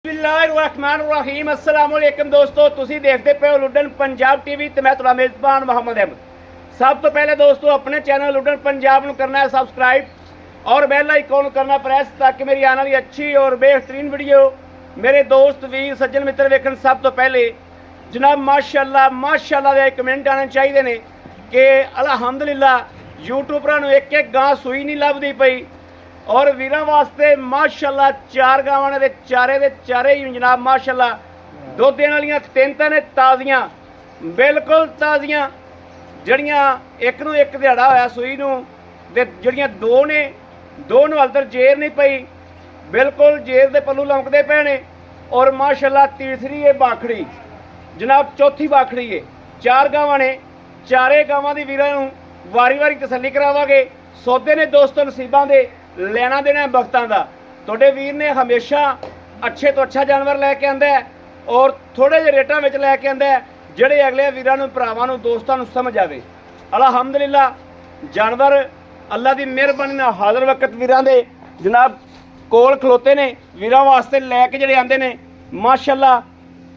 बिस्मिल्लाहिर्रहमानिर्रहीम अस्सलाम वालेकुम दोस्तों तुसी देखते पे हो लुडन पंजाब टीवी ते मैं तुहाडा मेज़बान मोहम्मद अहमद। सब तो पहले दोस्तों अपने चैनल लुडन पंजाब नूं करना है सब्सक्राइब और बेल आइकॉन करना प्रेस ताकि मेरी आने वाली अच्छी और बेहतरीन वीडियो मेरे दोस्त वीर सज्जन मित्र वेखण। सब तो पहले जनाब माशाअल्लाह दे कमेंट आने चाहिए ने कि अलहमदुलिल्लाह यूट्यूबरां नूं एक एक गां सूई नहीं लभदी पई और वीरां वास्ते माशाअल्लाह चार गावां ने चारे ही जनाब माशाअल्लाह दुध देने वालियां तीन ने ताज़ियां बिल्कुल ताज़ियां जड़ियां एक नूं एक दिहाड़ा होया सूई नूं ते जड़ियां दो नूं हल्दर जेर नहीं पई बिल्कुल जेर दे पल्लू लमकदे पे ने और माशाअल्लाह तीसरी है बाखड़ी जनाब चौथी बाखड़ी है। चार गावां ने चारे गावां दी वीरां नूं वारी वारी तसल्ली करावांगे। सौदे ने दोस्तों नसीबां दे लेना देना वक्तां दा। तुहाडे वीर ने हमेशा अच्छे तो अच्छा जानवर लैके आंदा है और थोड़े जे रेटां विच लैके आंदा है जिहड़े अगले वीरां नूं भरावां नूं दोस्तां नूं समझ आवे। अलहमदुलिल्लाह जानवर अल्लाह दी मेहरबानी नाल हाज़र वक्त वीरां दे जनाब कोल खलोते ने वीरां वास्ते लैके जिहड़े आंदे ने माशाअल्लाह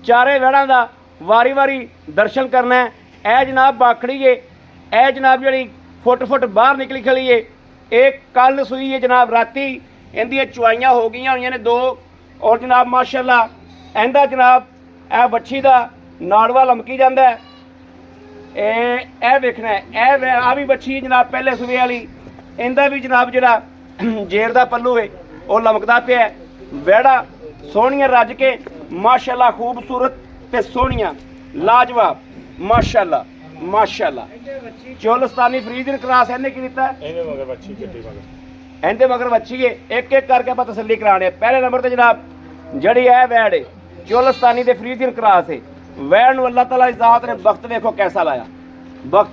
चारे वैड़ां दा वारी वारी दर्शन करना है। ए जनाब बाखड़ी है ए जनाब जिहड़ी फुट बाहर निकली खड़ी है एक कल सूई है जनाब राती इहदियां चुआइयां हो गई हुई ने दो और जनाब माशाअल्लाह इहदा जनाब ए बच्ची दा नाड़वा लमकी जाता है। ए वेखना है ए आ भी बच्ची जनाब पहले सूए वाली इहदा भी जनाब जिहड़ा जेर दा पल्लू है वो लमकदा पिया वैड़ा सोहणियां रज के माशाअल्लाह खूबसूरत ते सोहणियां लाजवाब माशाअल्लाह चोलस्तानी फ्रीजन क्रॉस इहने की दिता इहदे मगर बच्ची है एक एक करके आप तसल्ली कराने। पहले नंबर ते जनाब जड़ी है वैड़ है चोलस्तानी दे फ्रीजन क्रॉस है वैड़ नूं अल्लाह ताला दी ज़ात ने वक्त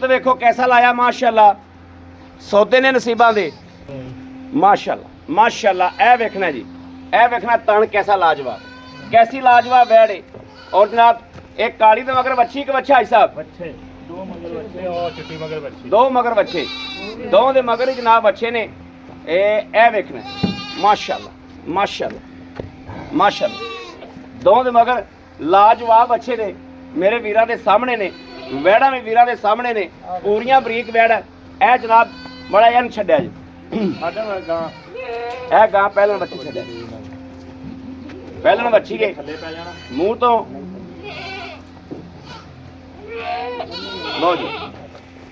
वेखो कैसा लाया माशाअल्लाह सौदे ने नसीबां दे माशाअल्लाह ए वेखना जी ए वेखना तन कैसा लाजवाब कैसी लाजवाब वैड़ है और जनाब एक काली दे मगर बच्ची एक बच्चा है साहब दो मगर बच्चे दो दे मगर ही जनाब अच्छे ने ए वेखना माशाअल्लाह दो दे मगर लाजवाब अच्छे ने मेरे वीरां दे सामने ने वैड़ा भी वीरां दे सामने ने पूरियां बरीक वैड़ा ए जनाब बड़ा जन छड्या जी ए गां पहलन बच्ची छड्या पहलन बच्ची के मुंह तो लो जी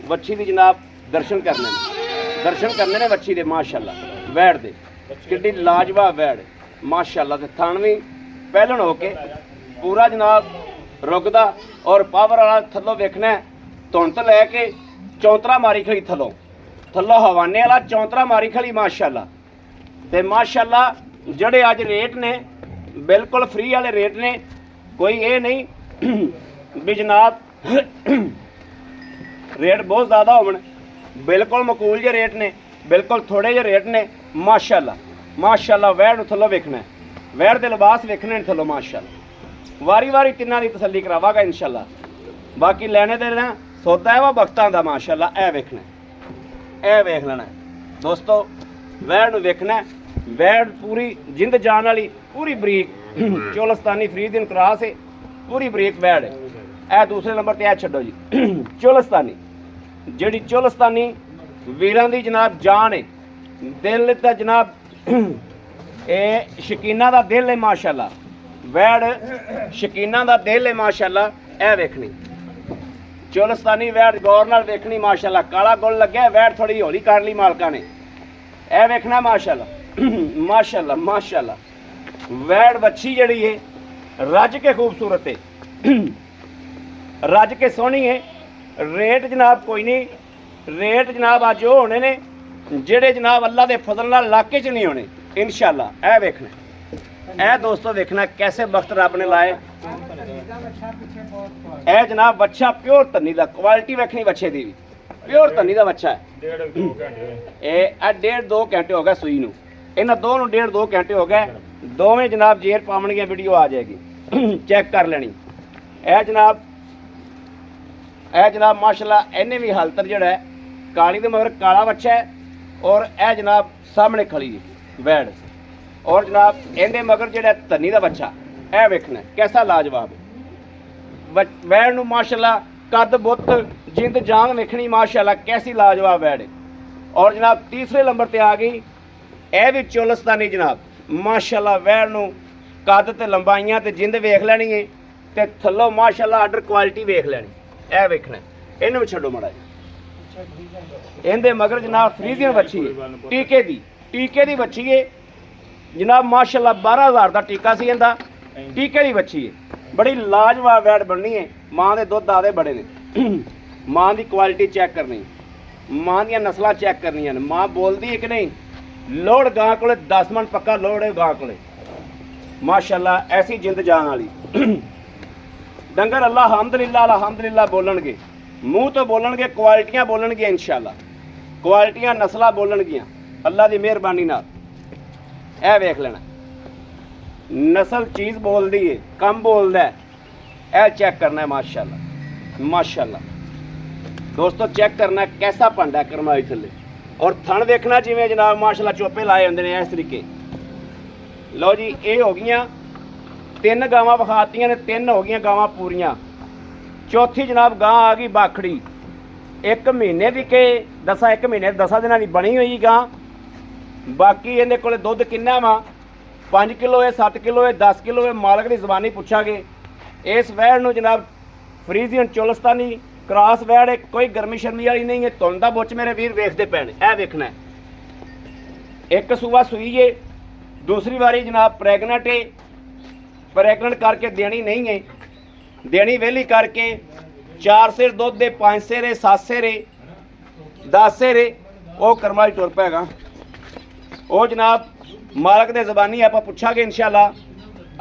बच्ची दी जनाब दर्शन करने ने बच्ची दे माशाअल्लाह वैड़ दे किड्डी लाजवाब वैड़ माशाअल्लाह ते थण भी पहलन होके पूरा जनाब रुकदा और पावर वाला थल्लों वेखना है धुन तो लैके चौंतरा मारी खड़ी थल्लों हवाने वाला चौंतरा मारी खड़ी माशाअल्लाह ते माशाअल्लाह जड़े अज रेट ने बिल्कुल फ्री वाले रेट ने कोई ये नहीं भी जनाब रेट बहुत ज़्यादा होवन बिल्कुल मकूल जे रेट ने बिल्कुल थोड़े जे रेट ने माशाअल्लाह वैड़ नूं थल्लों वेखना है वैड़ दे लिबास वेखने ने थल्लों माशाअल्लाह वारी वारी तिन्नां दी तसल्ली करावांगा इंशाअल्लाह। बाकी लैने दे ना सौदा है वा वक्तां दा माशाअल्लाह ए वेखना ए वेख लेना दोस्तों वैड़ नूं वेखना वैड़ पूरी जिंद जान वाली पूरी बरीक चोलस्तानी फ्रीजन क्रॉस है पूरी बरीक वैड़ है। ए दूसरे नंबर ते छड्डो जी चोलस्तानी जिहड़ी चोलस्तानी वीरां दी जनाब जान है दिल दा जनाब ए शकीना दा दिल है माशाअल्लाह वैड़ शकीना दा दिल है माशाअल्लाह ए वेखनी चोलस्तानी वैड़ गौर नाल वेखनी माशाअल्लाह काला गुल लग्या वैड़ थोड़ी हौली कर ली मालकां ने ए वेखना माशाअल्लाह वैड़ बच्ची जिहड़ी है रज के खूबसूरत है रज के सोहनी है। रेट जनाब कोई नहीं रेट जनाब अज वो होने ने जेड़े जनाब अल्लाह के फजल नाल इलाके च नहीं होने इंशाअल्लाह। ए वेखना ए दोस्तों वेखना कैसे वक्त रब ने लाए ए जनाब बच्चा प्योर धनी का क्वालिटी वेखनी बच्चे की भी प्योर धनी का बच्चा है। डेढ़ दो घंटे हो गए सूई नूं इन्हां दो नूं डेढ़ दो घंटे हो गए दोवें जनाब जेर पावणगियां वीडियो आ जाएगी चैक कर लेनी। ए जनाब माशाअल्लाह इन्हें भी हालतर जड़ा है काली दे मगर काला बच्चा है और ए जनाब सामने खड़ी है वैड़ और जनाब इहदे मगर जिहड़ा धनी दा बच्चा ਇਹ ਵੇਖਣਾ कैसा लाजवाब है। वैड़ नूं माशाल्लाह कद बुत जिंद जान वेखनी माशाल्लाह कैसी लाजवाब वैड़ है। और जनाब तीसरे नंबर पर आ गई यह भी चोलस्तानी जनाब माशाल्लाह वैड़ नूं कद ते लंबाइयां ते जिंद वेख लैनी है ते थल्लों माशाल्लाह आर्डर क्वालिटी वेख लैनी। यह वेखना इन्हूं भी छड्डो माड़ा इहदे मगर जनाब फ्रीजियन बच्ची है टीके दी बच्ची है जनाब माशाल्लाह 12,000 का टीका सी इहदा टीके दी बच्ची है। बड़ी लाजवाब वैड़ बननी है। माँ के दुध आदे बड़े ने माँ की क्वालिटी चैक करनी माँ दी नस्लां चैक करनियां ने माँ बोलती है कि नहीं। लोड़ गां को 10 मन पक्का लोड़ है गां को माशाल्लाह ऐसी जिंद जान वाली डंगर अल्लाह अलहमदुलिल्लाह बोलणगे मूँह तो बोलणगे क्वालिटियां बोलणगियां इंशाल्लाह क्वालिटियां नस्लां बोलणगियां अल्लाह की मेहरबानी नाल। ए वेख लेना नस्ल चीज़ बोलती है कम बोलता है। ए चेक करना है माशाल्लाह माशाल्लाह दोस्तों चेक करना है कैसा भांडा है करमाई थले। और थण वेखना जिवें जनाब माशाल्लाह चोपे लाए होंदे ने इस तरीके। लो जी ये हो गई 3 गावां विखातियां ने 3 हो गई गावां पूरियां। चौथी जनाब गां आ गई बाखड़ी 1 महीने की के 1 महीने 10 दिनों की बनी हुई गां। बाकी इहदे कोले दुध किन्ना वा 5 किलो है 7 किलो है 10 किलो है मालक की जबानी पुछांगे। इस वैड़ नूं जनाब फ्रीजियन चोलस्तानी क्रॉस वैड़ है कोई गर्मी शर्मी वाली नहीं है। तुम दा बुच मेरे वीर वेखते पैने ए वेखना है। एक सूआ सूई है दूसरी बारी जनाब प्रैगनेंट है प्रैगनेंट करके देनी नहीं है देनी वेली करके 4 सेर दुध दे 5 सेरे 7 सेरे 10 सेरे वो करमाई टुर पैगा। वो जनाब मालक दे जबानी आप पुछांगे इंशाल्लाह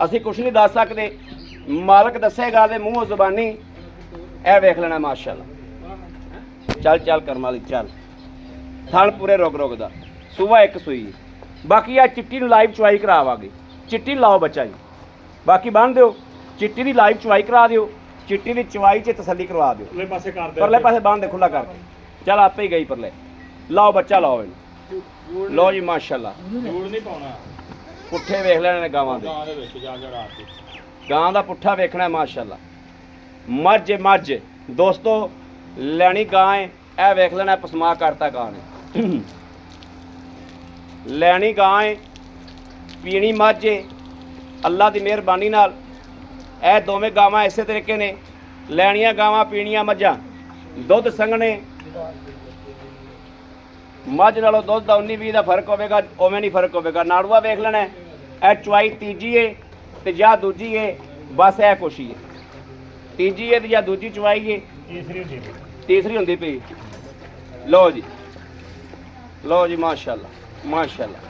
असी कुछ नहीं दस सकते मालक दसेगा दे मूँह जबानी ए वेख लेना माशाल्लाह। चल चल करम वाली चल थण पूरे रोग रोग दा सुबह 1 सूई बाकी आ चिट्टी लाइव चुवाई करावांगे चिट्टी लाओ बच्चा जी बाकी बन दो चिट्टी की लाइव चुवाई करा दिओ चिट्टी की चुवाई च तसल्ली करवा दिओ परले पासे बन दे खुला करके चल आपे ही गई परले लाओ बच्चा लाओ इन्हूं लो जी माशाल्लाह पुट्ठे वेख लेने गावां दे गां दा पुट्ठा वेखना है माशाल्लाह। मझ दोस्तों लैनी गां है ए वेख लेना पसमा करता गां ने लैनी गां है पीनी मझ है अल्लाह की मेहरबानी नाल ए दोवें गावां इसे तरीके ने लैनियां गावां पीनियां मझां दुध संघने मझ नालों दुध का 19-20 का फर्क होगा उवें नहीं फर्क होगा। नाड़ूआ वेख लेना है चुवाई तीजी है तो या दूजी है बस ए कुछ ही है तीजी है या दूजी चुवाई है तीसरी होंदी पई। लो जी माशाल्लाह माशाल्लाह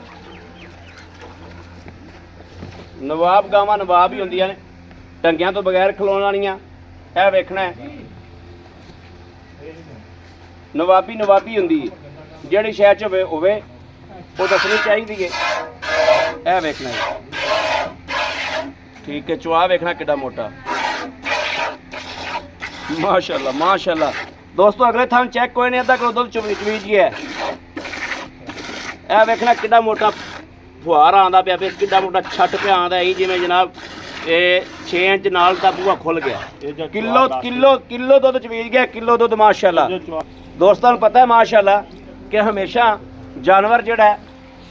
नवाब गावां नवाब ही होंदियां ने टंगियां तो बगैर खलोण वालियां ए वेखना है नवाबी होंदी है जिहड़ी शहर च होवे वो दसनी चाहिए है। ए वेखना है ठीक है चुआ वेखना किड्डा मोटा माशाल्लाह माशाल्लाह। दोस्तों अगले थान चेक कोई नहीं अद्धा किलो दुध चवीज है। ए वेखना किड्डा मोटा फुहार आंदा पिया फिर किड्डा मोटा छट पे आंदा है जिवें जनाब ये 6 इंच नाल का बूहा खुल गया किलो दुध चवीज गया किलो दुध माशाल्लाह। दोस्तों पता है माशाल्लाह कि हमेशा जानवर जिहड़ा है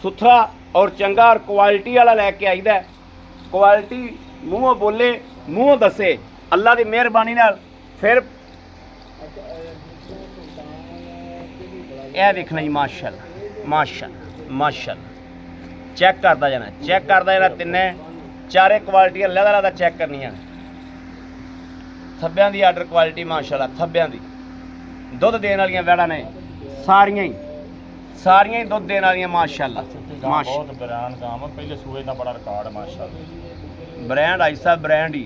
सुथरा और चंगा और क्वालिटी वाला लैके आईदा है। क्वालिटी मूँहों बोले मूँहों दसे अल्लाह की मेहरबानी नाल फिर यह देखना जी माशाल्लाह माशाल्लाह माशाल्लाह चेक करता जाना तिन्ने चारे क्वालिटियां लहदा चेक करनियां थब्बियां दी आर्डर क्वालिटी माशाल्लाह थब्बियां दी दुध देने वालियां वैड़ा ने सारियां ही दुध देने वालियां माशाल्लाह बहुत ब्रांड काम पहले सूए दा बड़ा रिकॉर्ड है माशाल्लाह। ब्रांड आइसा ब्रांड ही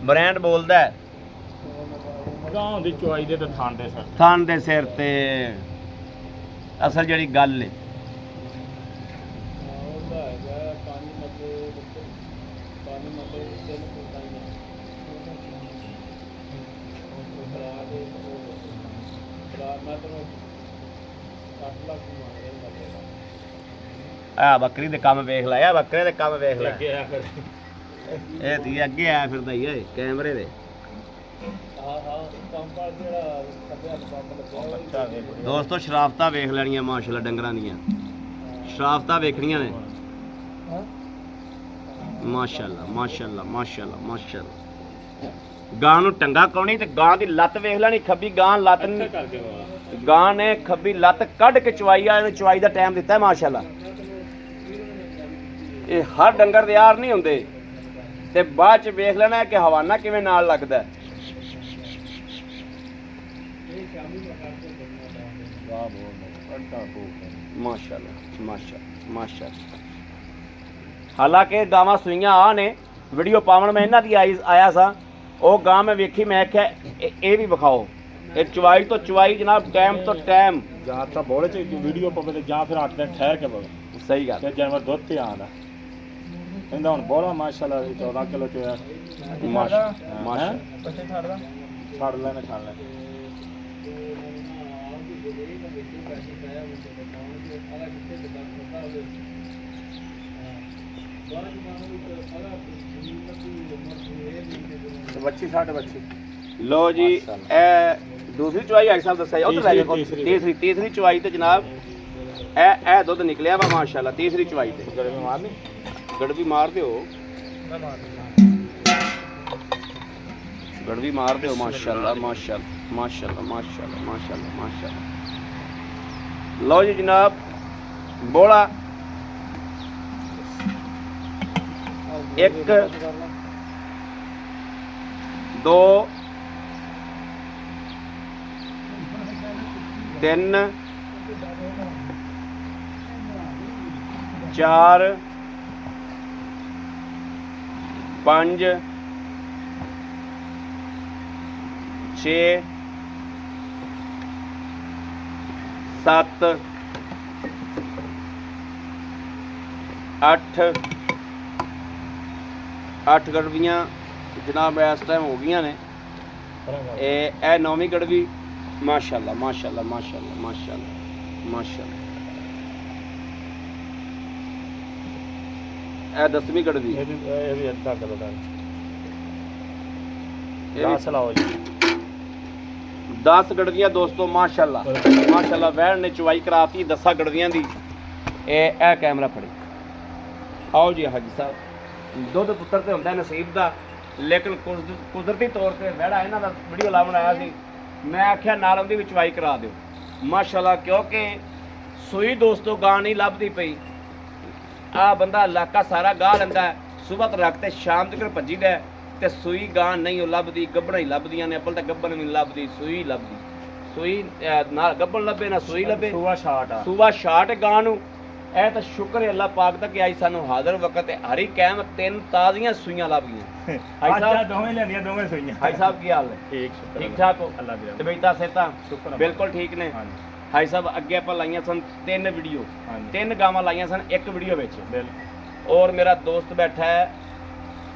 ब्रांड बोलदा है गांव दी चुआई दे ते थान दे सिर ते असल जिहड़ी गल है आ बकरी दे काम वेख ला बकरे दे काम वेख ला ਇਹ ਤੀ ਅੱਗੇ ਆਇਆ ਫਿਰਦਾ ਹੀ ਓਏ ਕੈਮਰੇ ਦੇ। ਦੋਸਤੋ ਸ਼ਰਾਫਤਾਂ ਵੇਖ ਲੈਣੀਆਂ ਮਾਸ਼ਾਅੱਲਾ ਡੰਗਰਾਂ ਦੀਆਂ, ਸ਼ਰਾਫਤਾਂ ਵੇਖਣੀਆਂ ਨੇ ਮਾਸ਼ਾਅੱਲਾ ਮਾਸ਼ਾਅੱਲਾ ਮਾਸ਼ਾਅੱਲਾ ਮਾਸ਼ਾਅੱਲਾ। ਗਾਂ ਨੂੰ ਟੰਗਾ ਕਾਉਣੀ ਤੇ ਗਾਂ ਦੀ ਲੱਤ ਵੇਖ ਲੈਣੀ, ਖੱਬੀ ਗਾਂ ਲੱਤ ਗਾਂ ਨੇ ਖੱਬੀ ਲੱਤ ਕੱਢ ਕੇ ਚਵਾਈ ਆ, ਇਹਨੂੰ ਚਵਾਈ ਦਾ ਟਾਈਮ ਦਿੱਤਾ ਮਾਸ਼ਾਅੱਲਾ। ਇਹ ਹਰ ਡੰਗਰ ਦੇ ਯਾਰ ਨਹੀਂ ਹੁੰਦੇ ਤੇ ਬਾਅਦ ਚ ਵੇਖ ਲੈਣਾ ਕਿ ਹਵਾਨਾ ਕਿਵੇਂ ਨਾਲ ਲੱਗਦਾ। ਮਾਸ਼ਾਅੱਲਾ ਮਾਸ਼ਾਅੱਲਾ ਮਾਸ਼ਾਅੱਲਾ। ਹਾਲਾਂਕਿ ਗਾਵਾਂ ਸੂਈਆਂ ਆ ਨੇ, ਵੀਡੀਓ ਪਾਵਣ ਮੈਂ ਇਹਨਾਂ ਦੀ ਆਇਆ ਸਾਂ, ਉਹ ਗਾਂ ਮੈਂ ਵੇਖੀ, ਮੈਂ ਆਖਿਆ ਇਹ ਵੀ ਵਿਖਾਓ। ਇਹ ਚਵਾਈ ਤੋਂ ਚਵਾਈ ਜਨਾਬ, ਟਾਈਮ ਤੋਂ ਟਾਈਮ, ਜਾਂ ਤਾਂ ਬੋਲੇ ਚ ਵੀਡੀਓ ਪਵੇ ਜਾਂ ਫਿਰ 8 ਦਿਨ ਠਹਿਰ ਕੇ ਪਵੇ। ਸਹੀ ਗੱਲ ਤੇ ਜਾਨਵਰ ਦੁੱਧ ਤੇ ਆਂਦਾ ਇਹਦਾ ਹੁਣ ਬੋਲਾ ਮਾਸ਼ਾਅੱਲਾ 14 ਕਿਲੋ ਚ ਹੋਇਆ। ਮਾਸ਼ਾਅੱਲਾ ਛੱਡ ਲੈਣੇ ਛੱਡ ਲੈ। ਬੱਚੀ ਸਾਡੇ ਬੱਚੀ ਲੋ ਜੀ, ਇਹ ਦੂਸਰੀ ਚਵਾਈ ਆਈ ਸਾਹਿਬ ਦੱਸਿਆ, ਉਹ ਲੈ ਜਾਓ। ਤੀਸਰੀ ਚਵਾਈ ਤੇ ਜਨਾਬ ਇਹ ਦੁੱਧ ਨਿਕਲਿਆ ਵਾ ਮਾਸ਼ਾਅੱਲਾ। ਤੀਸਰੀ ਚਵਾਈ ਤੇ ਗੜਵੀ ਮਾਰਨੀ, ਗੜਵੀ ਮਾਰ ਦਿਓ, ਗੜਵੀ ਮਾਰ ਦਿਓ ਮਾਸ਼ਾਅੱਲਾ ਮਾਸ਼ਾਅੱਲਾ ਮਾਸ਼ਾਅੱਲਾ ਮਾਸ਼ਾਅੱਲਾ ਮਾਸ਼ਾਅੱਲਾ ਮਾਸ਼ਾਅੱਲਾ। ਲਓ ਜੀ ਜਨਾਬ, ਬੋਲਾ 1 2 3 4 5 6 7 8 8 ਗੜਵੀਆਂ ਜਨਾਬ ਇਸ ਟਾਈਮ ਹੋ ਗਈਆਂ ਨੇ। ਇਹ 9ਵੀਂ ਗੜਵੀ ਮਾਸ਼ਾਅੱਲਾ ਮਾਸ਼ਾਅੱਲਾ ਮਾਸ਼ਾਅੱਲਾ ਮਾਸ਼ਾਅੱਲਾ ਮਾਸ਼ਾਅੱਲਾ। ਇਹ 10ਵੀਂ ਗੜਵੀ, ਇਹ ਵੀ ਅੱਧਾ ਕਿਲੋ ਦਾ। ਇਹ ਵੀ 10 ਲਾਓ ਜੀ। 10 ਗੜਵੀਆਂ ਦੋਸਤੋ ਮਾਸ਼ਾਅੱਲਾ ਮਾਸ਼ਾਅੱਲਾ। ਵੈਣ ਨੇ ਚਵਾਈ ਕਰਾਤੀ 10 ਗੜਵੀਆਂ ਦੀ। ਇਹ ਕੈਮਰਾ ਫੜੇ, ਆਓ ਜੀ ਹਾਜੀ ਸਾਹਿਬ। ਦੁੱਧ ਪੁੱਤਰ ਤੇ ਹੁੰਦਾ ਨਸੀਬ ਦਾ, ਲੇਕਿਨ ਕੁਦਰਤੀ ਤੌਰ ਤੇ ਵਹਿੜਾ ਇਹਨਾਂ ਦਾ ਵੀਡੀਓ ਲਾਉਣ ਆਇਆ ਸੀ, ਮੈਂ ਆਖਿਆ ਨਾਲ ਉਹਦੀ ਵੀ ਚਵਾਈ ਕਰਾ ਦਿਓ ਮਾਸ਼ਾਅੱਲਾ। ਕਿਉਂਕਿ ਸੂਈ ਦੋਸਤੋ ਗਾਂ ਨਹੀਂ ਲੱਭਦੀ ਪਈ। ਆ ਬੰਦਾ ਇਲਾਕਾ ਸਾਰਾ ਗਾਹ ਲੈਂਦਾ, ਸੁਬਹ ਤੋਂ ਰੱਖ ਤੇ ਸ਼ਾਮ ਤੱਕ ਭੱਜੀਦਾ ਤੇ ਸੂਈ ਗਾਂ ਨਹੀਂ ਉਹ ਲੱਭਦੀ। ਗੱਭਣਾ ਹੀ ਲੱਭਦੀਆਂ ਨੇ, ਅੱਬਲ ਤਾਂ ਗੱਭਣ ਨਹੀਂ ਲੱਭਦੀ, ਸੂਈ ਲੱਭਦੀ। ਸੂਈ ਨਾ ਗੱਭਣ ਲੱਭੇ ਨਾ ਸੂਈ ਲੱਭੇ। ਸੂਆ ਛਾਟ ਆ, ਸੂਆ ਛਾਟ ਗਾਂ ਨੂੰ। ਇਹ ਤਾਂ ਸ਼ੁਕਰ ਹੈ ਅੱਲਾਹ ਪਾਕ ਦਾ ਕਿ ਆਈ ਸਾਨੂੰ ਹਾਜ਼ਰ ਵਕਤ ਤੇ ਹਰੀ ਕਾਇਮ 3 ਤਾਜ਼ੀਆਂ ਸੂਈਆਂ ਲੱਭ ਗਈਆਂ। ਹਾਈ ਸਾਹਿਬ ਦੋਵੇਂ ਲੈਂਦੀਆਂ, ਦੋਵੇਂ ਸੂਈਆਂ। ਹਾਈ ਸਾਹਿਬ ਕੀ ਹਾਲ ਹੈ? ਠੀਕ ਸ਼ੁਕਰ ਠੀਕ ਠਾਕ ਹੋ? ਅੱਲਾਹ ਦੀ ਤਬੀਅਤਾਂ ਸਿਹਤਾਂ ਸ਼ੁਕਰ ਬਿਲਕੁਲ ਠੀਕ ਨੇ। ਹਾਂਜੀ ਹਾਈ ਸਾਹਿਬ ਅੱਗੇ ਆਪਾਂ ਲਾਈਆਂ ਸਨ 3 ਵੀਡੀਓ, ਹਾਂਜੀ 3 ਗਾਵਾਂ ਲਾਈਆਂ ਸਨ ਇੱਕ ਵੀਡੀਓ ਵਿੱਚ। ਬਿਲਕੁਲ। ਔਰ ਮੇਰਾ ਦੋਸਤ ਬੈਠਾ ਹੈ,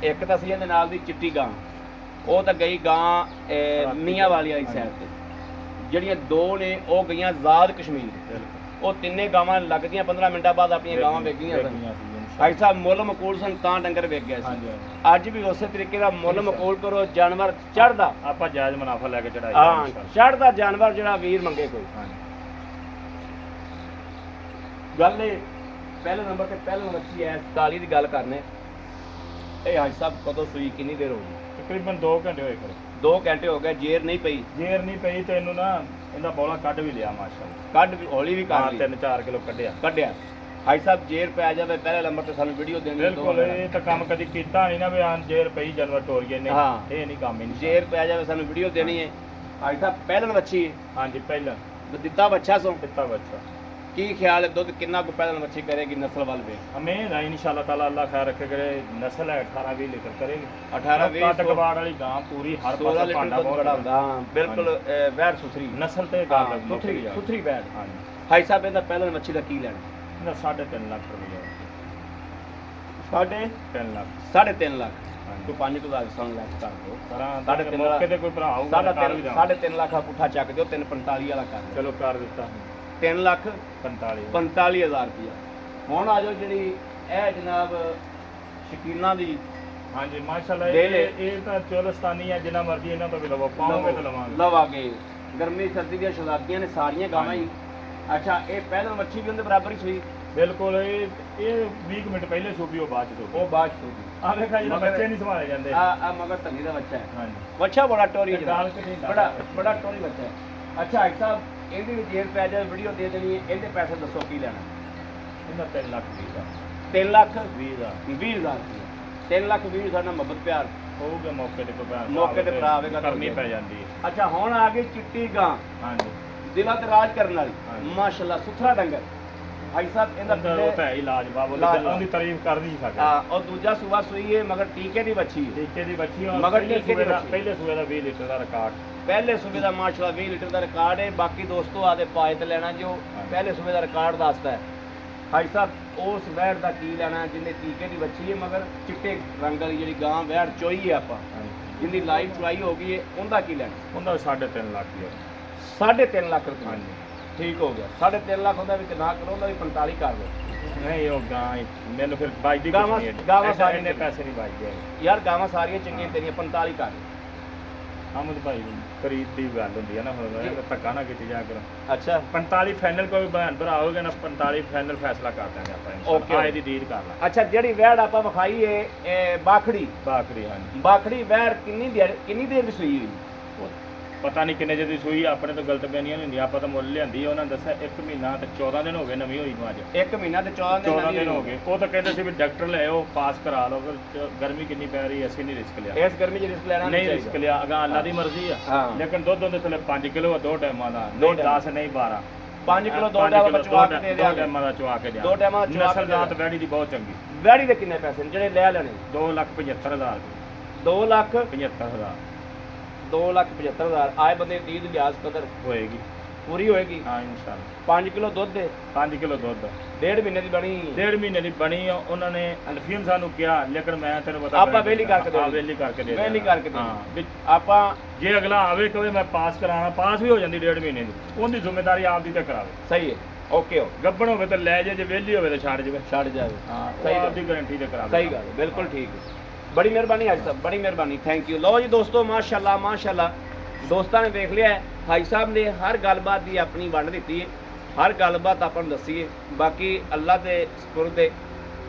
ਇੱਕ ਤਾਂ ਸੀ ਇਹਦੇ ਨਾਲ ਦੀ ਚਿੱਟੀ ਗਾਂ, ਉਹ ਤਾਂ ਗਈ ਗਾਂ ਮੀਆਂ ਵਾਲੀ ਵਾਲੀ ਸਾਈਡ ਤੇ। ਜਿਹੜੀਆਂ 2 ਨੇ ਉਹ ਗਈਆਂ ਆਜ਼ਾਦ ਕਸ਼ਮੀਰ। ਉਹ ਤਿੰਨੇ ਗਾਵਾਂ ਲੱਗਦੀਆਂ 15 ਮਿੰਟਾਂ ਬਾਅਦ ਆਪਣੀਆਂ ਗਾਵਾਂ ਵੇਚ ਗਈਆਂ ਸਨ। ਭਾਈ ਸਾਹਿਬ ਮੁੱਲ ਮਕੂਲ ਸਨ ਤਾਂ ਡੰਗਰ ਵੇਚ ਗਿਆ ਸੀ। ਅੱਜ ਵੀ ਉਸੇ ਤਰੀਕੇ ਦਾ ਮੁੱਲ ਮਕੂਲ ਕਰੋ, ਜਾਨਵਰ ਚੜਦਾ ਆਪਾਂ ਜਾਇਜ਼ ਮੁਨਾਫਾ ਲੈ ਕੇ ਚੜਾਈ। ਹਾਂ, ਚੜਦਾ ਜਾਨਵਰ ਜਿਹੜਾ ਵੀਰ ਮੰਗੇ ਕੋਈ। ਗੱਲ ਇਹ ਪਹਿਲੇ ਨੰਬਰ ਤੇ ਪਹਿਲੇ ਮੱਛੀ ਐ 47 ਦੀ ਗੱਲ ਕਰਨੇ। ਇਹ ਹਾਈ ਸਾਹਿਬ ਕਦੋਂ ਸੂਈ, ਕਿੰਨੀ ਦੇਰ ਹੋ ਗਈ? ਤਕਰੀਬਨ 2 ਘੰਟੇ ਹੋਏ ਖੜੇ। 2 ਘੰਟੇ ਹੋ ਗਏ, ਜੇਰ ਨਹੀਂ ਪਈ। ਜੇਰ ਨਹੀਂ ਪਈ ਤੇ ਇਹਨੂੰ ਨਾ ਇਹਦਾ ਬੌਲਾ ਕੱਢ ਵੀ ਲਿਆ ਮਾਸ਼ਾਅੱਲਾ। ਕੱਢ ਵੀ ਹੌਲੀ ਵੀ ਕਰ ਲਈ, 3-4 ਕਿਲੋ ਕੱਢਿਆ। ਹਾਈ ਸਾਹਿਬ ਜੇਰ ਪੈ ਜਾਵੇ ਪਹਿਲੇ ਨੰਬਰ ਤੇ ਸਾਨੂੰ ਵੀਡੀਓ ਦੇਣੀ। ਬਿਲਕੁਲ, ਇਹ ਤਾਂ ਕੰਮ ਕਦੀ ਕੀਤਾ ਨਹੀਂ ਨਾ ਵੀ ਆਂ ਜੇਰ ਪਈ ਜਾਨਵਰ ਟੋਰੀਏ ਨੇ। ਹਾਂ, ਇਹ ਨਹੀਂ ਕੰਮ ਹੀ ਨਹੀਂ। ਜੇਰ ਪੈ ਜਾਵੇ ਸਾਨੂੰ ਵੀਡੀਓ ਦੇਣੀ ਹੈ। ਹਾਈ ਸਾਹਿਬ ਪਹਿਲਣ ਵੱਛੀ ਹੈ। ਹਾਂਜੀ ਪਹਿਲਾਂ ਦਿੱਤਾ ਬੱਚਾ ਸੋ ਦਿੱਤਾ ਬੱਚਾ। ਕੀ ਖਿਆਲ ਹੈ ਦੁੱਧ ਕਿੰਨਾ ਕੁ ਪਹਿਲਣ ਵੱਛੀ ਕਰੇਗੀ ਨਸਲ ਵੱਲ ਵੇ? ਹਮੇਂ ਨਾ ਇਨਸ਼ਾਅੱਲਾ ਤਾਲਾ ਅੱਲਾਹ ਖੈਰ ਰੱਖੇ ਕਰੇ। ਨਸਲ ਹੈ 18-20 ਲੀਟਰ ਕਰੇਗੀ। 18-20 ਕੱਟ ਕਬਾੜ ਵਾਲੀ ਗਾਂ ਪੂਰੀ ਹਰ ਪਾਸੇ ਭਾਂਡਾ ਦੁੱਧ ਬੜਾ ਹੁੰਦਾ। ਹਾਂ ਬਿਲਕੁਲ, ਵੈੜ ਸੁਥਰੀ ਨਸਲ ਤੇ ਹਾਂ, ਗਾਂ ਸੁਥਰੀ ਵੈੜ। ਹਾਂਜੀ। ਹਾਈ ਸਾਹਿਬ ਇਹਦਾ ਪਹਿਲਣ ਵੱਛੀ ਦਾ ਕੀ ਲੈਣਾ? ਨਾ 3.5 ਲੱਖ ਰੁਪਏ। 3.5 ਲੱਖ 3.5 ਲੱਖ। ਹਾਂਜੀ। ਤੂੰ 5 ਤੋਂ ਜ਼ਿਆਦਾ ਸਾਨੂੰ ਲੱਖ ਕਰ ਦਿਓ। ਕਰਾਂ 3.5 ਮੌਕੇ ਤੇ ਕੋਈ ਭਰਾ ਹੋਊਗਾ ਤਾਂ ਕਰ ਵੀ ਦਾਂ। 3.5 ਲੱਖ ਦਾ ਪੁੱਠਾ ਚੱਕ ਦਿਓ, 3.45 ਵਾਲਾ ਕਰ ਦਿਓ। ਚਲੋ ਕਰ ਦਿੱਤਾ। 3 ਲੱਖ 45 45,000 ਰੁਪਇਆ। ਹੁਣ ਆ ਜਾਓ ਜਿਹੜੀ ਇਹ ਜਨਾਬ ਸ਼ਕੀਨਾ ਦੀ ਹਾਂਜੀ ਮਾਸ਼ਾਅੱਲਾ ਦੇ ਲੈ। ਇਹ ਤਾਂ ਚੋਲਸਤਾਨੀ ਹੈ, ਜਿੰਨਾ ਮਰਜ਼ੀ ਇਹਨਾਂ ਤੋਂ ਵੀ ਲਵੋ, ਪਾਓਗੇ ਤਾਂ ਲਵਾਂਗੇ। ਲਵਾਂਗੇ। ਗਰਮੀ ਸਰਦੀ ਦੀਆਂ ਸ਼ੁਰੂਆਤੀਆਂ ਨੇ ਸਾਰੀਆਂ ਗਾਵਾਂ ਹੀ। ਅੱਛਾ ਇਹ ਪਹਿਲਾਂ ਮੱਛੀ ਵੀ ਉਹਦੇ ਬਰਾਬਰ ਹੀ ਸੂਈ? ਬਿਲਕੁਲ ਇਹ 20 ਮਿੰਟ ਪਹਿਲੇ ਸੂਪੀ, ਉਹ ਬਾਅਦ ਚ ਸੂਪੀ। ਉਹ ਬਾਅਦ ਸੂਈ। ਆ ਵੇਖਾ ਜਿਹੜਾ ਬੱਚੇ ਨਹੀਂ ਸੰਭਾਲੇ ਜਾਂਦੇ। ਆ ਮਗਰ ਧਨੀ ਦਾ ਬੱਚਾ ਹੈ। ਹਾਂਜੀ ਬੱਚਾ ਬੜਾ ਟੋਰੀ ਤੇ ਗਾਲ ਕਿਤੇ ਨਹੀਂ ਬੜਾ ਬੜਾ ਟੋਰੀ ਬੱਚਾ ਹੈ। ਅੱਛਾ ਹਾਈ ਸਾਹਿਬ ਇਹਦੀ ਵੀ ਜੇਰ ਪੈ ਜਾਵੇ ਵੀਡੀਓ ਦੇ ਦੇਣੀ ਹੈ, ਇਹਦੇ ਪੈਸੇ ਦੱਸੋ ਕੀ ਲੈਣਾ? ਇਹਦਾ 3 ਲੱਖ 20 ਦਾ 3 ਲੱਖ 20 ਦਾ 20,000 3 ਲੱਖ 20 ਸਾਡਾ ਮੁਹੱਬਤ ਪਿਆਰ ਹੋਊਗਾ ਮੌਕੇ ਤੇ ਕੋਈ ਮੌਕੇ ਤੇ ਭਰਾ ਆਵੇਗਾ ਤਾਂ ਕਰਨੀ ਪੈ ਜਾਂਦੀ ਹੈ। ਅੱਛਾ ਹੁਣ ਆ ਗਈ ਚਿੱਟੀ ਗਾਂ, ਹਾਂਜੀ ਦਿਲਾਂ ਤੇ ਰਾਜ ਕਰਨ ਵਾਲੀ, ਹਾਂਜੀ। ਮਾਸ਼ਾਅੱਲਾ ਸੁਥਰਾ ਡੰਗਰ। ਭਾਈ ਸਾਹਿਬ ਇਹਦਾ ਉਹ ਤਾਂ ਹੈ ਹੀ ਲਾਜਵਾਬ, ਉਹਦੀ ਤਾਰੀਫ ਕਰ ਨਹੀਂ ਸਕਦੇ। ਹਾਂ ਔਰ ਦੂਜਾ ਸੂਆ ਸੂਈ ਹੈ ਮਗਰ ਟੀਕੇ ਦੀ ਬੱਚੀ ਹੈ। ਟੀਕੇ ਦੀ ਬੱਚੀ ਔਰ ਮਗਰ ਪਹਿਲੇ ਟੀਕੇ ਦੀ ਸੂਏ ਦਾ ਬੱਚੀ। ਪਹਿਲੇ ਸੂਏ ਦਾ 20 ਲੀਟਰ ਦਾ ਰਿਕਾਰਡ। ਪਹਿਲੇ ਸੂਬੇ ਦਾ ਮਾਸ਼ਾਅੱਲਾ 20 ਲੀਟਰ ਦਾ ਰਿਕਾਰਡ ਹੈ। ਬਾਕੀ ਦੋਸਤੋ ਆਦੇ ਪਾਏ ਤੇ ਲੈਣਾ ਜੋ ਪਹਿਲੇ ਸੂਬੇ ਦਾ ਰਿਕਾਰਡ ਦੱਸਦਾ ਹੈ। ਭਾਈ ਸਾਹਿਬ ਉਸ ਵੈੜ ਦਾ ਕੀ ਲੈਣਾ ਜਿਹਨੇ ਟੀਕੇ ਦੀ ਬੱਚੀ ਹੈ ਮਗਰ ਚਿੱਟੇ ਰੰਗ ਵਾਲੀ ਜਿਹੜੀ ਗਾਂ ਵੈੜ ਚੋਈ ਹੈ ਆਪਾਂ, ਜਿੰਦੀ ਲਾਈਵ ਚੁਆਈ ਹੋ ਗਈ ਹੈ, ਉਹਦਾ ਕੀ ਲੈਣਾ? ਉਹਦਾ 3.5 ਲੱਖ ਹੀ ਹੈ। 3.5 ਲੱਖ ਰੁਪਏ। ਹਾਂਜੀ ਠੀਕ ਹੋ ਗਿਆ। 3.5 ਲੱਖ ਉਹਦਾ ਵਿੱਚ ਨਾ ਕਰੋ, ਉਹਦਾ ਵੀ 45 ਕਰ ਲਓ। ਨਹੀਂ ਉਹ ਗਾਂ ਮੈਨੂੰ ਫਿਰ ਬਾਜਦੀ ਕੁਛ ਗਾਵਾਂ- ਨਹੀਂ ਹੈ। ਗਾਵਾਂ ਸਾਰੀਆਂ ਇੰਨੇ ਪੈਸੇ ਨਹੀਂ ਬਾਜਦੇ। ਯਾਰ ਗਾਵਾਂ ਸਾਰੀਆਂ ਚੰਗੀਆਂ ਤੇਰੀਆਂ, 45 ਕਰ ਲਓ। ਅਹਿਮਦ ਭਾਈ ਖਰੀਦ ਦੀ ਗੱਲ ਹੁੰਦੀ ਹੈ ਨਾ, ਹੁਣ ਧੱਕਾ ਨਾ ਕੀਤੀ ਜਾ ਕਰੋ। ਅੱਛਾ 45 ਫਾਈਨਲ ਕੋਈ ਭੈਣ ਭਰਾ ਹੋਗੇ ਨਾ, 45 ਫਾਈਨਲ ਫੈਸਲਾ ਕਰ ਦਾਂਗੇ ਆਪਾਂ। Okay, ਆਏ ਦੀ ਡੀਲ ਕਰ ਲਾਂ। ਅੱਛਾ ਜਿਹੜੀ ਵੈੜ ਆਪਾਂ ਵਿਖਾਈ ਏ ਇਹ ਬਾਖੜੀ ਬਾਕਰੀ ਹਾਂਜੀ ਬਾਖੜੀ ਵੈੜ ਕਿੰਨੀ ਦੇਰ ਦੀ ਸੂਈ ਹੋਈ? ਉਹ ਪਤਾ ਨਹੀਂ ਕਿੰਨੇ ਜਿਹਦੀ ਸੂਈ, ਆਪਣੇ ਤੋਂ ਗਲਤ ਬਿਆਨੀਆਂ ਨਹੀਂ ਹੁੰਦੀਆਂ। ਆਪਾਂ ਤਾਂ ਮੁੱਲ ਲਿਆਂਦੀ, ਉਹਨਾਂ ਨੇ ਦੱਸਿਆ 1 ਮਹੀਨਾ ਤੇ 14 ਦਿਨ ਹੋ ਗਏ ਨਵੀਂ ਹੋਈ ਨੂੰ। ਅੱਜ 1 ਮਹੀਨਾ ਤੇ 14 14 ਦਿਨ ਦਿਨ ਹੋ ਗਏ। ਉਹ ਤਾਂ ਕਹਿੰਦੇ ਸੀ ਵੀ ਡਾਕਟਰ ਲੈ ਆਓ ਪਾਸ ਕਰਾ ਲਓ, ਫਿਰ ਗਰਮੀ ਕਿੰਨੀ ਪੈ ਰਹੀ, ਅਸੀਂ ਨਹੀਂ ਰਿਸਕ ਲਿਆ। ਇਸ ਗਰਮੀ 'ਚ ਰਿਸਕ ਲੈਣਾ ਨਹੀਂ ਰਿਸਕ ਲਿਆ, ਅਗਾ ਅੱਲਾ ਦੀ ਮਰਜ਼ੀ ਆ। ਹਾਂ। ਲੇਕਿਨ ਦੁੱਧ ਉਹਦੇ ਥੱਲੇ 5 ਕਿਲੋ ਆ, 2 ਟਾਈਮਾਂ ਦਾ, ਦੋ ਨਹੀਂ 10 ਨਹੀਂ 12। 5 ਕਿਲੋ 2 ਟਾਈਮ ਬਚਵਾ ਕੇ ਦੇ 2 ਦਿਆਂਗੇ। ਟਾਈਮਾਂ ਦਾ ਚਵਾ ਕੇ ਦਿਆਂ। 2 ਟਾਈਮਾਂ ਦਾ ਚਵਾ ਕੇ ਨਸਲ ਜਾਤ ਵੈੜੀ ਦੀ ਬਹੁਤ ਚੰਗੀ। ਵੈੜੀ ਦੇ ਕਿੰਨੇ ਪੈਸੇ ਨੇ ਜਿਹੜੇ ਲੈ ਲੈਣੇ? 2,75,000 2 ਲੱਖ 75,000 2,75,000 ਆਏ ਬੰਦੇ ਦੀ ਲਿਆਜ਼ ਕਦਰ ਹੋਏਗੀ। ਪੂਰੀ ਹੋਏਗੀ। ਹਾਂ ਇਨਸ਼ਾਅੱਲਾ 5 ਕਿਲੋ ਦੁੱਧ ਦੇ 5 ਕਿਲੋ ਦੁੱਧ 1.5 ਮਹੀਨੇ ਦੀ ਬਣੀ। 1.5 ਮਹੀਨੇ ਦੀ ਬਣੀ ਆ। ਉਹਨਾਂ ਨੇ ਅਲਫੀਮ ਸਾਨੂੰ ਕਿਹਾ, ਲੇਕਿਨ ਮੈਂ ਤੈਨੂੰ ਪਤਾ ਆਪਾਂ ਵਿਹਲੀ ਕਰਕੇ ਦੇ ਵੇਲੀ ਕਰਕੇ ਦੇ ਵਿਹਲੀ ਕਰਕੇ ਦੇ ਹਾਂ ਵੀ ਆਪਾਂ ਜੇ ਅਗਲਾ ਆਵੇ ਕਹੇ ਮੈਂ ਪਾਸ ਕਰਾਣਾ, ਪਾਸ ਵੀ ਹੋ ਜਾਂਦੀ 1.5 ਮਹੀਨੇ ਦੀ, ਉਹਦੀ ਜ਼ਿੰਮੇਵਾਰੀ ਆਪਦੀ ਤੇ ਕਰਾਵੇ। ਸਹੀ ਹੈ। ਓਕੇ ਹੋ ਗੱਬਣ ਹੋਵੇ ਤਾਂ ਲੈ ਜੇ ਵੈਲੀ ਹੋਵੇ ਤਾਂ ਛੱਡ ਜਾਵੇ। ਛੱਡ ਜਾਵੇ। ਹਾਂ ਸਹੀ ਗੱਲ। ਆਪਦੀ ਗਾਰੰਟੀ ਤੇ ਕਰਾਵੇ। ਸਹੀ ਗੱਲ ਹੈ, ਬਿਲਕੁਲ ਠੀਕ ਹੈ। ਬੜੀ ਮਿਹਰਬਾਨੀ ਅੱਜ ਸਾਹਿਬ, ਬੜੀ ਮਿਹਰਬਾਨੀ, ਥੈਂਕ ਯੂ। ਲਓ ਜੀ ਦੋਸਤੋ ਮਾਸ਼ਾਅੱਲਾ ਮਾਸ਼ਾਅੱਲਾ ਦੋਸਤਾਂ ਨੇ ਦੇਖ ਲਿਆ ਹੈ, ਹਾਈ ਸਾਹਿਬ ਨੇ ਹਰ ਗੱਲਬਾਤ ਦੀ ਆਪਣੀ ਵੰਡ ਦਿੱਤੀ ਹੈ, ਹਰ ਗੱਲਬਾਤ ਆਪਾਂ ਨੂੰ ਦੱਸੀ ਹੈ। ਬਾਕੀ ਅੱਲਾ ਦੇ ਸਪੁਰਦ ਹੈ,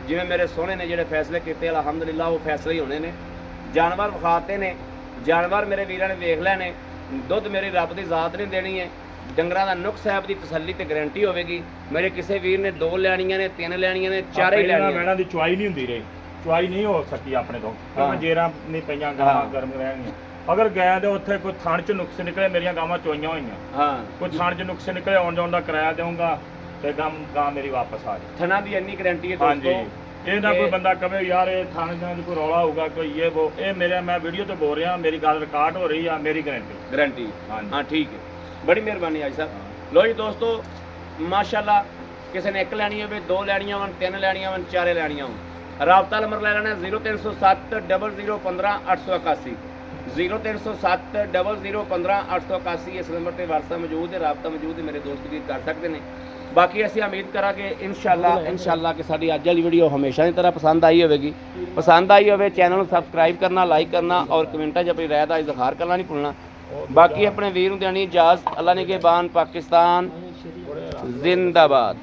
ਜਿਵੇਂ ਮੇਰੇ ਸੋਹਣੇ ਨੇ ਜਿਹੜੇ ਫੈਸਲੇ ਕੀਤੇ ਅਲਹਮਦੁਲਿਲਾ ਉਹ ਫੈਸਲੇ ਹੀ ਹੋਣੇ ਨੇ। ਜਾਨਵਰ ਵਿਖਾਤੇ ਨੇ, ਜਾਨਵਰ ਮੇਰੇ ਵੀਰਾਂ ਨੇ ਵੇਖ ਲੈ ਨੇ। ਦੁੱਧ ਮੇਰੀ ਰੱਬ ਦੀ ਜ਼ਾਤ ਨੇ ਦੇਣੀ ਹੈ। ਡੰਗਰਾਂ ਦਾ ਨੁਕਸ ਸਾਹਿਬ ਦੀ ਤਸੱਲੀ ਤੇ ਗਾਰੰਟੀ ਹੋਵੇਗੀ। ਮੇਰੇ ਕਿਸੇ ਵੀਰ ਨੇ 2 ਲੈਣੀਆਂ ਨੇ, 3 ਲੈਣੀਆਂ ਨੇ, 4 ਹੀ ਲੈਣੀਆਂ ਨੇ। ਵੈੜਾਂ ਦੀ ਚੁਆਈ ਨਹੀਂ ਹੁੰਦੀ ਰਹੀ, ਚੁਆਈ ਨਹੀਂ ਹੋ ਸਕੀ ਆਪਣੇ ਤੋਂ, ਕਿਉਂਕਿ ਜੇਰਾਂ ਨਹੀਂ ਪਈਆਂ, ਗਾਵਾਂ ਗਰਮ ਰਹਿਣਗੀਆਂ। ਅਗਰ ਗਿਆ ਤੇ ਉੱਥੇ ਕੋਈ ਥਣ ਚ ਨੁਕਸ ਨਿਕਲੇ, ਮੇਰੀਆਂ ਗਾਵਾਂ ਚੋਈਆਂ ਹੋਈਆਂ, ਹਾਂ ਕੋਈ ਥਣ ਚ ਨੁਕਸ ਨਿਕਲੇ, ਆਉਣ ਜਾਣ ਦਾ ਕਿਰਾਇਆ ਦੇਵਾਂਗਾ ਤੇ ਗਾਂ ਮੇਰੀ ਵਾਪਸ ਆ ਜਾਏ। ਥਣਾ ਦੀ ਇੰਨੀ ਗਾਰੰਟੀ ਹੈ ਹਾਂਜੀ ਦੋਸਤੋ। ਇਹ ਨਾ ਕੋਈ ਬੰਦਾ ਕਵੇ ਯਾਰ ਇਹ ਥਣ ਜਾਂ ਕੋਈ ਰੌਲਾ ਹੋਊਗਾ ਕੋਈ ਇਹ ਉਹ, ਇਹ ਮੈਂ ਵੀਡੀਓ ਤੇ ਬੋਲ ਰਿਹਾ, ਮੇਰੀ ਗੱਲ ਰਿਕਾਰਡ ਹੋ ਰਹੀ ਆ, ਮੇਰੀ ਗਾਰੰਟੀ ਹਾਂਜੀ। ਹਾਂ ਠੀਕ ਹੈ, ਬੜੀ ਮਿਹਰਬਾਨੀ ਹਾਜੀ ਸਾਹਿਬ। ਲੋ ਜੀ ਦੋਸਤੋ ਮਾਸ਼ਾਅੱਲਾ ਕਿਸੇ ਨੇ 1 ਲੈਣੀ ਹੋਵੇ, 2 ਲੈਣੀਆਂ ਹੋਣ, 3 ਲੈਣੀਆਂ ਹੋਣ, 4 ਲੈਣੀਆਂ ਹੋਣ, ਰਾਬਤਾ ਨੰਬਰ ਲੈ ਲੈਣਾ 0307 0015 881 0307 0015 881। ਇਸ ਨੰਬਰ ਤੇ WhatsApp ਮੌਜੂਦ ਹੈ, ਰਾਬਤਾ ਮੌਜੂਦ ਹੈ, ਮੇਰੇ ਦੋਸਤ ਵੀ ਕਰ ਸਕਦੇ ਨੇ। ਬਾਕੀ ਅਸੀਂ ਉਮੀਦ ਕਰਾਂਗੇ ਇਨਸ਼ਾਅੱਲਾ ਕਿ ਸਾਡੀ ਅੱਜ ਵਾਲੀ ਵੀਡੀਓ ਹਮੇਸ਼ਾ ਦੀ ਤਰ੍ਹਾਂ ਪਸੰਦ ਆਈ ਹੋਵੇਗੀ। ਪਸੰਦ ਆਈ ਹੋਵੇ ਚੈਨਲ ਨੂੰ ਸਬਸਕ੍ਰਾਈਬ ਕਰਨਾ, ਲਾਈਕ ਕਰਨਾ ਔਰ ਕਮੈਂਟਾਂ 'ਚ ਆਪਣੀ ਰਾਏ ਦਾ ਇਜ਼ਹਾਰ ਕਰਨਾ ਨਹੀਂ ਭੁੱਲਣਾ। ਬਾਕੀ ਆਪਣੇ ਵੀਰ ਨੂੰ ਦੇਣੀ ਇਜਾਜ਼ਤ। ਅੱਲਾ ਨਿਗਹਿਬਾਨ, ਪਾਕਿਸਤਾਨ ਜ਼ਿੰਦਾਬਾਦ।